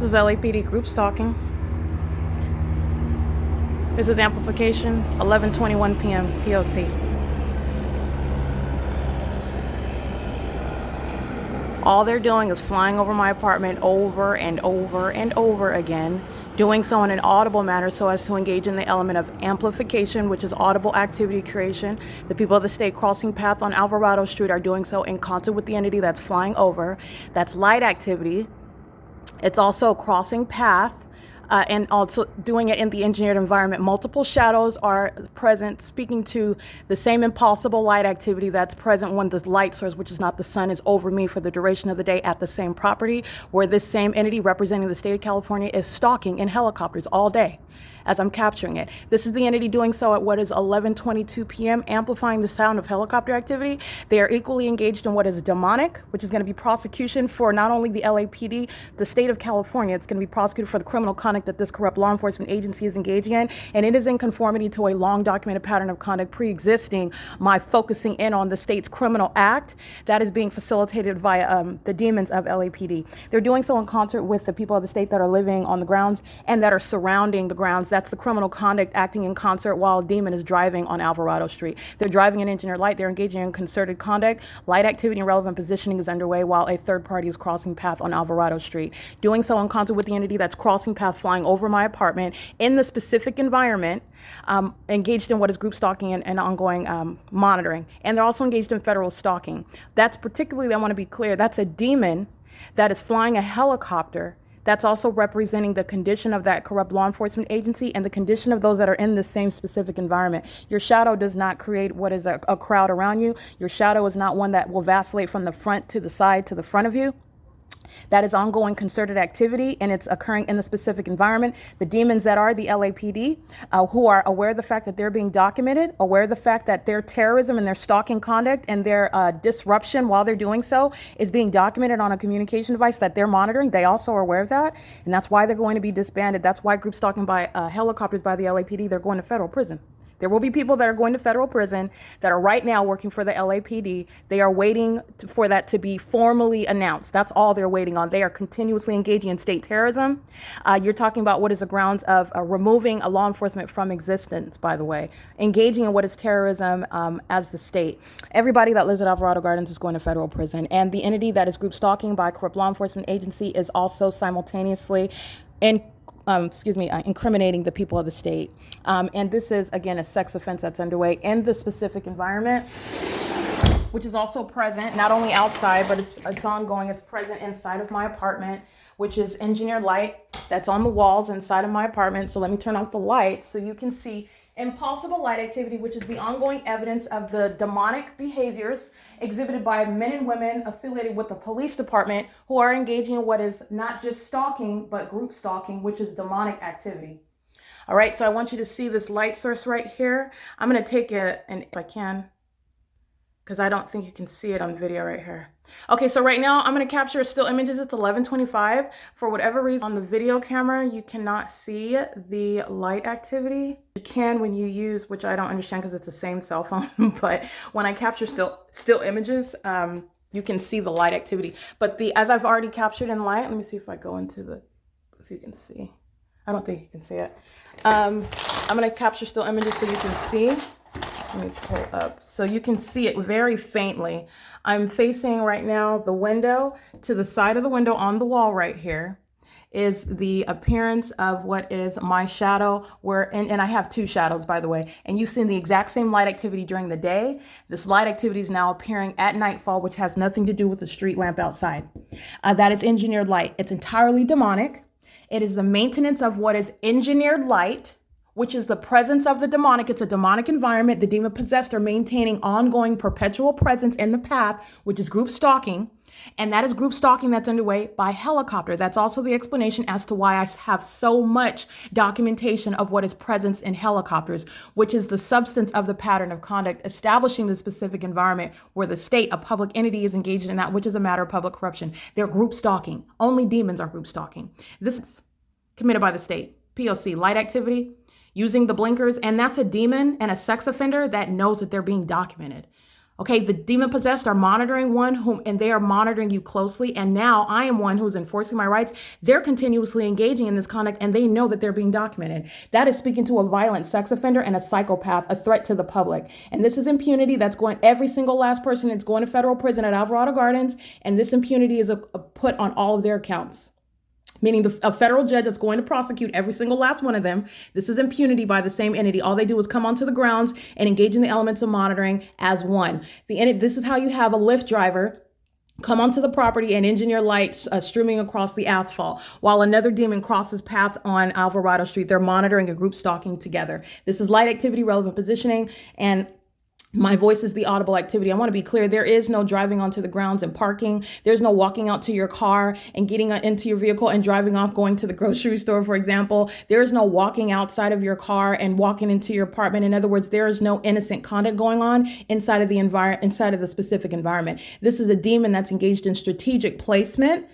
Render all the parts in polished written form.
This is LAPD group stalking. This is amplification, 11:21 p.m. P.O.C. All they're doing is flying over my apartment over and over and over again, doing so in an audible manner so as to engage in the element of amplification, which is audible activity creation. The people of the state crossing path on Alvarado Street are doing so in concert with the entity that's flying over. That's light activity. It's also crossing path. And also doing it in the engineered environment. Multiple shadows are present, speaking to the same impossible light activity that's present when the light source, which is not the sun, is over me for the duration of the day at the same property, where this same entity representing the state of California is stalking in helicopters all day as I'm capturing it. This is the entity doing so at what is 11:22 p.m., amplifying the sound of helicopter activity. They are equally engaged in what is demonic, which is going to be prosecution for not only the LAPD, the state of California. It's going to be prosecuted for the criminal conduct that this corrupt law enforcement agency is engaging in, and it is in conformity to a long documented pattern of conduct pre-existing my focusing in on the state's criminal act that is being facilitated via the demons of LAPD. They're doing so in concert with the people of the state that are living on the grounds and that are surrounding the grounds. That's the criminal conduct acting in concert while a demon is driving on Alvarado Street. They're driving in engineered light. They're engaging in concerted conduct. Light activity and relevant positioning is underway while a third party is crossing path on Alvarado Street. Doing so in concert with the entity that's crossing path, flying over my apartment in the specific environment, engaged in what is group stalking and ongoing monitoring. And they're also engaged in federal stalking. That's particularly, I want to be clear, that's a demon that is flying a helicopter. That's also representing the condition of that corrupt law enforcement agency and the condition of those that are in the same specific environment. Your shadow does not create what is a crowd around you. Your shadow is not one that will vacillate from the front to the side to the front of you. That is ongoing concerted activity, and it's occurring in the specific environment. The demons that are the LAPD, who are aware of the fact that they're being documented, aware of the fact that their terrorism and their stalking conduct and their disruption while they're doing so is being documented on a communication device that they're monitoring. They also are aware of that, and that's why they're going to be disbanded. That's why group stalking by helicopters by the LAPD, they're going to federal prison. There will be people that are going to federal prison that are right now working for the LAPD. They are waiting for that to be formally announced. That's all they're waiting on. They are continuously engaging in state terrorism. You're talking about what is the grounds of removing a law enforcement from existence, by the way, engaging in what is terrorism as the state. Everybody that lives at Alvarado Gardens is going to federal prison. And the entity that is group stalking by a corrupt law enforcement agency is also simultaneously incriminating the people of the state. And this is, again, a sex offense that's underway in the specific environment, which is also present, not only outside, but it's ongoing. It's present inside of my apartment, which is engineered light that's on the walls inside of my apartment. So let me turn off the light so you can see impossible light activity, which is the ongoing evidence of the demonic behaviors exhibited by men and women affiliated with the police department who are engaging in what is not just stalking, but group stalking, which is demonic activity. All right, so I want you to see this light source right here. I'm going to take it, and if I can, because I don't think you can see it on video right here. Okay, so right now I'm going to capture still images. It's 11:25. For whatever reason on the video camera, you cannot see the light activity. You can when you use, which I don't understand because it's the same cell phone, but when I capture still images, you can see the light activity. But as I've already captured in light, let me see if I go into if you can see. I don't think you can see it. I'm going to capture still images so you can see. Let me pull up so you can see it very faintly. I'm facing right now the window. To the side of the window on the wall right here is the appearance of what is my shadow, and I have two shadows, by the way, and you've seen the exact same light activity during the day. This light activity is now appearing at nightfall, which has nothing to do with the street lamp outside. That is engineered light. It's entirely demonic. It is the maintenance of what is engineered light, which is the presence of the demonic. It's a demonic environment. The demon possessed are maintaining ongoing perpetual presence in the path, which is group stalking. And that is group stalking that's underway by helicopter. That's also the explanation as to why I have so much documentation of what is presence in helicopters, which is the substance of the pattern of conduct, establishing the specific environment where the state, a public entity, is engaged in that, which is a matter of public corruption. They're group stalking. Only demons are group stalking. This is committed by the state. P.O.C. Light activity, using the blinkers, and that's a demon and a sex offender that knows that they're being documented. Okay, the demon possessed are monitoring one whom, and they are monitoring you closely. And now I am one who's enforcing my rights. They're continuously engaging in this conduct and they know that they're being documented. That is speaking to a violent sex offender and a psychopath, a threat to the public. And this is impunity that's going, every single last person that's going to federal prison at Alvarado Gardens. And this impunity is put on all of their accounts. Meaning a federal judge that's going to prosecute every single last one of them. This is impunity by the same entity. All they do is come onto the grounds and engage in the elements of monitoring as one. This is how you have a Lyft driver come onto the property and engineer lights streaming across the asphalt while another demon crosses path on Alvarado Street. They're monitoring a group stalking together. This is light activity, relevant positioning, and my voice is the audible activity. I want to be clear. There is no driving onto the grounds and parking. There's no walking out to your car and getting into your vehicle and driving off, going to the grocery store, for example. There is no walking outside of your car and walking into your apartment. In other words, there is no innocent conduct going on inside of the specific environment. This is a demon that's engaged in strategic placement,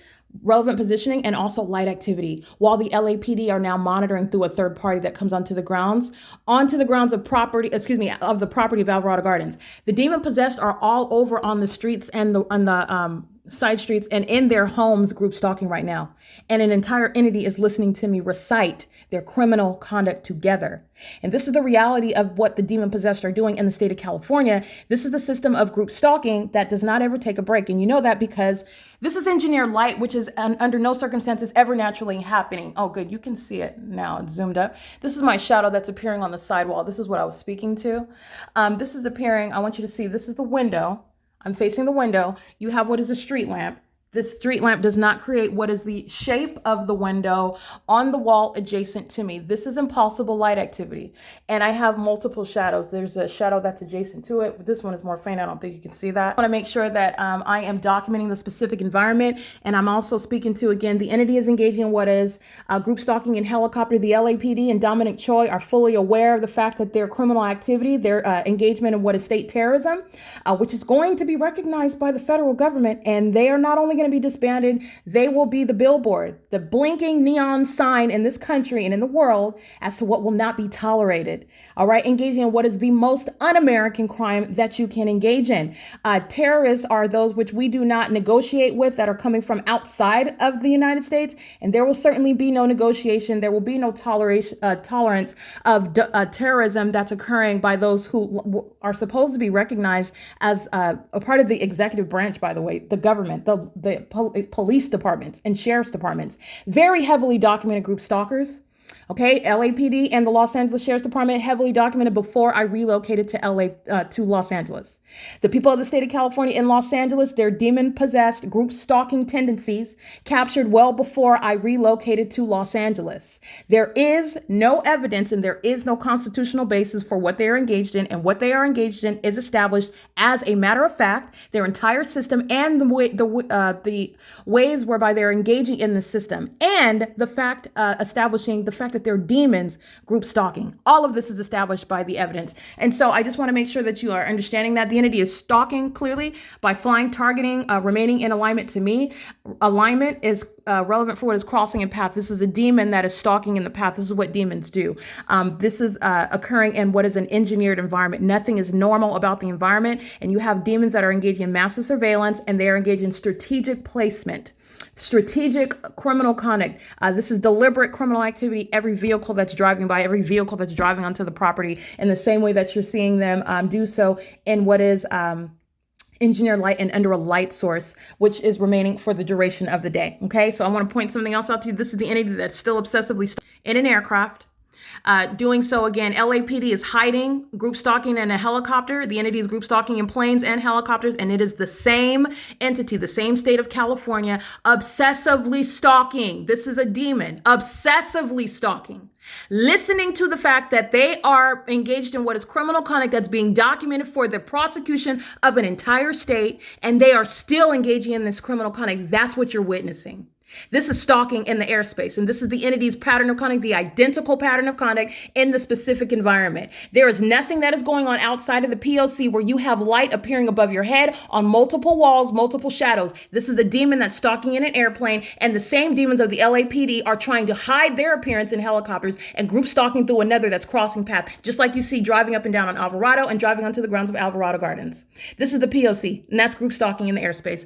relevant positioning, and also light activity, while the LAPD are now monitoring through a third party that comes onto the grounds of the property of Alvarado Gardens. The demon possessed are all over on the streets and the side streets and in their homes group stalking right now. And an entire entity is listening to me recite their criminal conduct together. And this is the reality of what the demon possessed are doing in the state of California. This is the system of group stalking that does not ever take a break. And you know that because this is engineered light, which is under no circumstances ever naturally happening. Oh, good. You can see it now. It's zoomed up. This is my shadow that's appearing on the sidewall. This is what I was speaking to. This is appearing. I want you to see, this is the window. I'm facing the window. You have what is a street lamp. This street lamp does not create what is the shape of the window on the wall adjacent to me. This is impulsible light activity. And I have multiple shadows. There's a shadow that's adjacent to it, but this one is more faint. I don't think you can see that. I want to make sure that I am documenting the specific environment. And I'm also speaking to, again, the entity is engaging in what is group stalking in helicopter. The LAPD and Dominic Choi are fully aware of the fact that their criminal activity, their engagement in what is state terrorism, which is going to be recognized by the federal government. And they are not only going to be disbanded, they will be the billboard, the blinking neon sign in this country and in the world as to what will not be tolerated. All right, engaging in what is the most un-American crime that you can engage in. Terrorists are those which we do not negotiate with, that are coming from outside of the United States, and there will certainly be no negotiation. There will be no tolerance of terrorism that's occurring by those who are supposed to be recognized as a part of the executive branch, by the way, the government, the police departments and sheriff's departments, very heavily documented group stalkers. Okay, LAPD and the Los Angeles Sheriff's Department heavily documented before I relocated to Los Angeles. The people of the state of California in Los Angeles, their demon-possessed group stalking tendencies captured well before I relocated to Los Angeles. There is no evidence and there is no constitutional basis for what they are engaged in, and what they are engaged in is established as a matter of fact. Their entire system and the ways whereby they're engaging in the system, and the fact establishing the fact that they're demons group stalking. All of this is established by the evidence. And so I just want to make sure that you are understanding that the entity is stalking clearly by flying, targeting, remaining in alignment to me. Alignment is relevant for what is crossing in path. This is a demon that is stalking in the path. This is what demons do. This is occurring in what is an engineered environment. Nothing is normal about the environment. And you have demons that are engaging in massive surveillance, and they are engaged in strategic placement. Strategic criminal conduct. This is deliberate criminal activity. Every vehicle that's driving by, every vehicle that's driving onto the property, in the same way that you're seeing them do so in what is engineered light and under a light source, which is remaining for the duration of the day. Okay, so I want to point something else out to you. This is the entity that's still obsessively in an aircraft. Doing so again, LAPD is hiding, group stalking in a helicopter. The entity is group stalking in planes and helicopters, and it is the same entity, the same state of California, obsessively stalking. This is a demon, obsessively stalking. Listening to the fact that they are engaged in what is criminal conduct that's being documented for the prosecution of an entire state, and they are still engaging in this criminal conduct. That's what you're witnessing. This is stalking in the airspace, and this is the entity's pattern of conduct, the identical pattern of conduct in the specific environment. There is nothing that is going on outside of the P.O.C. where you have light appearing above your head on multiple walls, multiple shadows. This is a demon that's stalking in an airplane, and the same demons of the LAPD are trying to hide their appearance in helicopters and group stalking through another that's crossing path, just like you see driving up and down on Alvarado and driving onto the grounds of Alvarado Gardens. This is the P.O.C., and that's group stalking in the airspace.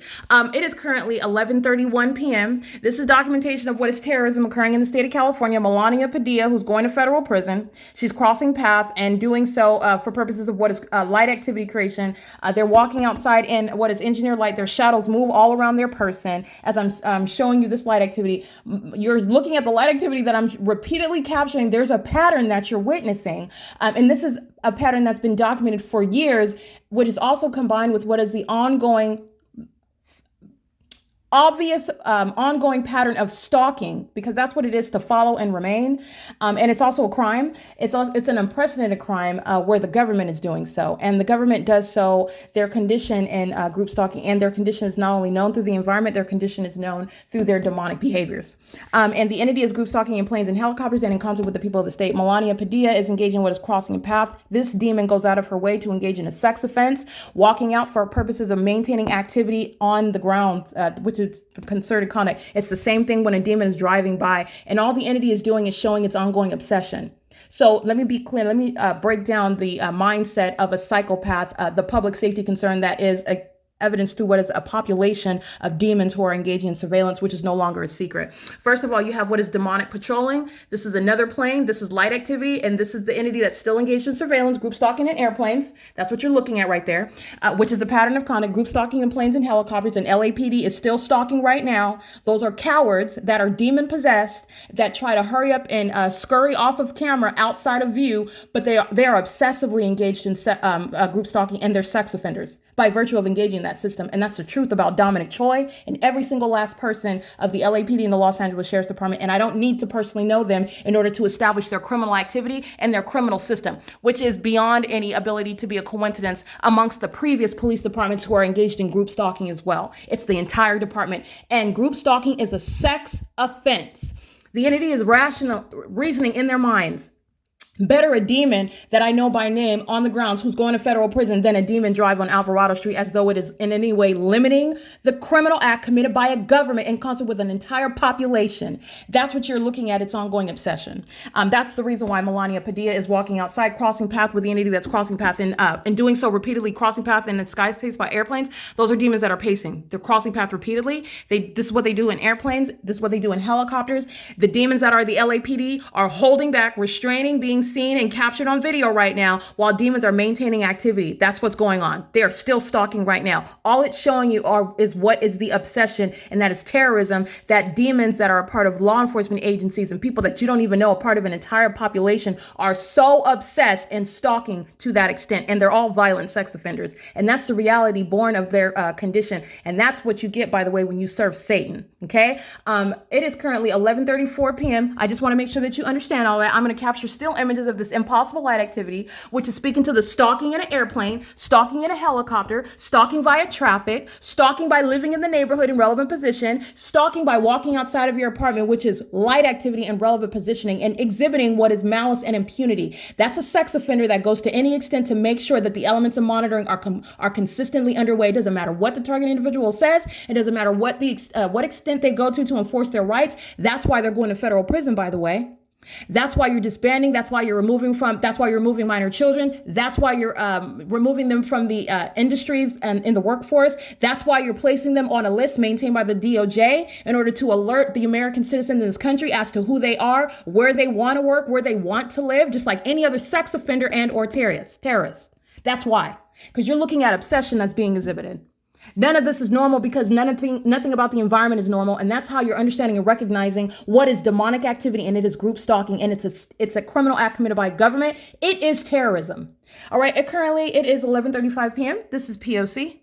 It is currently 11:31 p.m. This is documentation of what is terrorism occurring in the state of California. Melania Padilla, who's going to federal prison, she's crossing path and doing so for purposes of what is light activity creation. They're walking outside in what is engineered light. Their shadows move all around their person as I'm showing you this light activity. You're looking at the light activity that I'm repeatedly capturing. There's a pattern that you're witnessing. And this is a pattern that's been documented for years, which is also combined with what is the ongoing obvious ongoing pattern of stalking, because that's what it is, to follow and remain. And it's also a crime. It's an unprecedented crime where the government is doing so. And the government does so, their condition in group stalking, and their condition is not only known through the environment, their condition is known through their demonic behaviors. And the entity is group stalking in planes and helicopters and in concert with the people of the state. Melania Padilla is engaging in what is crossing a path. This demon goes out of her way to engage in a sex offense, walking out for purposes of maintaining activity on the ground, which is concerted conduct. It's the same thing when a demon is driving by, and all the entity is doing is showing its ongoing obsession. So let me be clear. Let me break down the mindset of a psychopath, the public safety concern that is evidence through what is a population of demons who are engaging in surveillance, which is no longer a secret. First of all, you have what is demonic patrolling. This is another plane. This is light activity. And this is the entity that's still engaged in surveillance, group stalking in airplanes. That's what you're looking at right there, which is the pattern of conduct, group stalking in planes and helicopters. And LAPD is still stalking right now. Those are cowards that are demon possessed that try to hurry up and scurry off of camera outside of view, but they are obsessively engaged in group stalking, and they're sex offenders by virtue of engaging in that system. And that's the truth about Dominic Choi and every single last person of the LAPD and the Los Angeles Sheriff's Department. And I don't need to personally know them in order to establish their criminal activity and their criminal system, which is beyond any ability to be a coincidence amongst the previous police departments who are engaged in group stalking as well. It's the entire department. And group stalking is a sex offense. The entity is reasoning in their minds. Better a demon that I know by name on the grounds who's going to federal prison than a demon drive on Alvarado Street, as though it is in any way limiting the criminal act committed by a government in concert with an entire population. That's what you're looking at, its ongoing obsession. That's the reason why Melania Padilla is walking outside, crossing path with the entity that's crossing path, and doing so repeatedly, crossing path in the sky space by airplanes. Those are demons that are pacing. They're crossing path repeatedly. This is what they do in airplanes. This is what they do in helicopters. The demons that are the LAPD are holding back, restraining, being seen and captured on video right now, while demons are maintaining activity. That's what's going on. They are still stalking right now. All it's showing you is what is the obsession, and that is terrorism, that demons that are a part of law enforcement agencies and people that you don't even know, a part of an entire population, are so obsessed and stalking to that extent. And they're all violent sex offenders. And that's the reality born of their condition. And that's what you get, by the way, when you serve Satan. Okay. It is currently 11:34 p.m. I just want to make sure that you understand all that. I'm going to capture still images of this impossible light activity, which is speaking to the stalking in an airplane, stalking in a helicopter, stalking via traffic, stalking by living in the neighborhood in relevant position, stalking by walking outside of your apartment, which is light activity and relevant positioning, and exhibiting what is malice and impunity. That's a sex offender that goes to any extent to make sure that the elements of monitoring are consistently underway. It doesn't matter what the target individual says. It doesn't matter what extent they go to enforce their rights. That's why they're going to federal prison, by the way. That's why you're disbanding. That's why you're removing minor children. That's why you're removing them from the industries and in the workforce. That's why you're placing them on a list maintained by the DOJ in order to alert the American citizens in this country as to who they are, where they want to work, where they want to live, just like any other sex offender and or terrorist. That's why, because you're looking at obsession that's being exhibited. None of this is normal because nothing about the environment is normal. And that's how you're understanding and recognizing what is demonic activity, and it is group stalking, and it's a criminal act committed by government. It is terrorism. All right. Currently, it is 11:35 p.m. This is P.O.C.